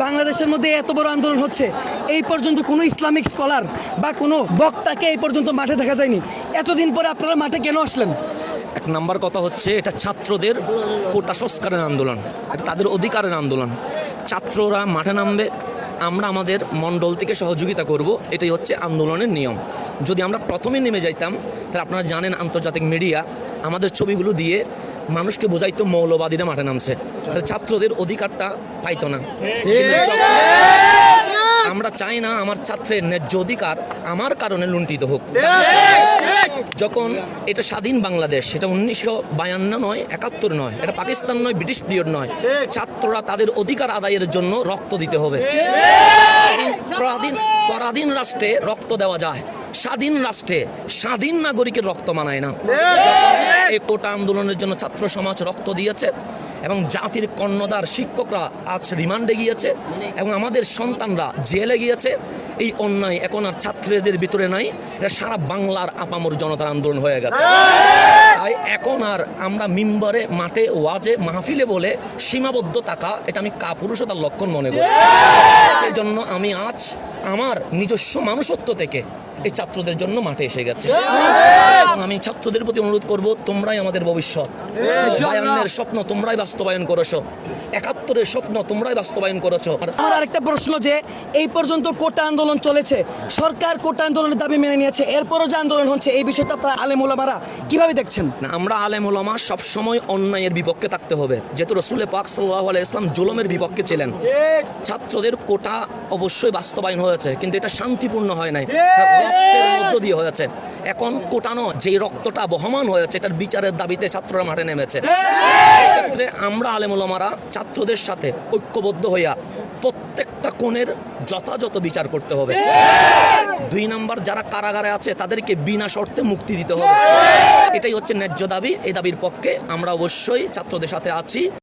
বাংলাদেশের মধ্যে এত বড় আন্দোলন হচ্ছে, এই পর্যন্ত কোনো ইসলামিক স্কলার বা কোনো বক্তাকে এই পর্যন্ত মাঠে দেখা যায়নি। এতদিন পরে আপনারা মাঠে কেন আসলেন? এক নাম্বার কথা হচ্ছে, এটা ছাত্রদের কোটা সংস্কারের আন্দোলন, এটা তাদের অধিকারের আন্দোলন। ছাত্ররা মাঠে নামবে, আমরা আমাদের মণ্ডল থেকে সহযোগিতা করব, এটাই হচ্ছে আন্দোলনের নিয়ম। যদি আমরা প্রথমে নেমে যাইতাম, তাহলে আপনারা জানেন আন্তর্জাতিক মিডিয়া আমাদের ছবিগুলো দিয়ে মানুষকে বোঝাইতো মৌলবাদীরা মাঠে নামছে, তাহলে ছাত্রদের অধিকারটা পাইতো না। আমরা চাই না আমার ছাত্রের ন্যায্য অধিকার আমার কারণে লুণ্ঠিত হোক। যখন এটা স্বাধীন বাংলাদেশ, সেটা 1952 নয়, 71 নয়, এটা পাকিস্তান নয়, ব্রিটিশ পিরিয়ড নয়। ছাত্ররা তাদের অধিকার আদায়ের জন্য রক্ত দিতে হবে। পরাধীন রাষ্ট্রে রক্ত দেওয়া যায়, স্বাধীন রাষ্ট্রে স্বাধীন নাগরিকের রক্ত মানায় না। এই কোটা আন্দোলনের জন্য ছাত্র সমাজ রক্ত দিয়েছে এবং জাতির কর্ণধার শিক্ষকরা আজ রিমান্ডে গিয়েছে এবং আমাদের সন্তানরা জেলে গিয়েছে। এই অন্যায় এখন আর ছাত্রদের ভিতরে নাই, এটা সারা বাংলার আপামর জনতার আন্দোলন হয়ে গেছে। তাই এখন আর আমরা মিম্বরে, মাঠে, ওয়াজে, মাহফিলে বলে সীমাবদ্ধ থাকা, এটা আমি কাপুরুষতার লক্ষণ মনে করি। সেই জন্য আমি আজ আমার নিজস্ব মানুষত্ব থেকে এই ছাত্রদের জন্য মাঠে এসে গেছে। আমি ছাত্রদের প্রতি অনুরোধ করব, তোমরাই আমাদের ভবিষ্যৎ। 52-এর স্বপ্ন তোমরাই বাস্তবায়ন করেছো, 71-এর স্বপ্ন তোমরাই বাস্তবায়ন করেছো। আমার আরেকটা প্রশ্ন, যে এই পর্যন্ত কোটা আন্দোলন চলেছে, সরকার কোটা আন্দোলনের দাবি মেনে নিয়েছে, এরপরও যে আন্দোলন হচ্ছে, এই বিষয়টা আপনারা আলেম ওলামারা কিভাবে দেখছেন? না, আমরা আলেম ওলামা সবসময় অন্যায়ের বিপক্ষে থাকতে হবে, যেহেতু রসুল পাক সাল্লাল্লাহু আলাইহি ওয়াসাল্লাম জুলুমের বিপক্ষে ছিলেন। ছাত্রদের কোটা অবশ্যই বাস্তবায়ন হয়েছে, কিন্তু এটা শান্তিপূর্ণ হয় নাই, রক্তের মধ্য দিয়ে হয়েছে। এখন কোটানো যেই রক্তটা বহমান হয়েছে, এটার বিচারের দাবিতে ছাত্ররা মাঠে নেমেছে। এক্ষেত্রে আমরা আলেম ওলামারা ছাত্রদের সাথে ঐক্যবদ্ধ হইয়া প্রত্যেকটা কোণের যথাযথ বিচার করতে হবে। 2 নাম্বার, যারা কারাগারে আছে তাদেরকে বিনা শর্তে মুক্তি দিতে হবে। এটাই হচ্ছে ন্যায্য দাবি। এই দাবির পক্ষে আমরা অবশ্যই ছাত্রদের সাথে আছি।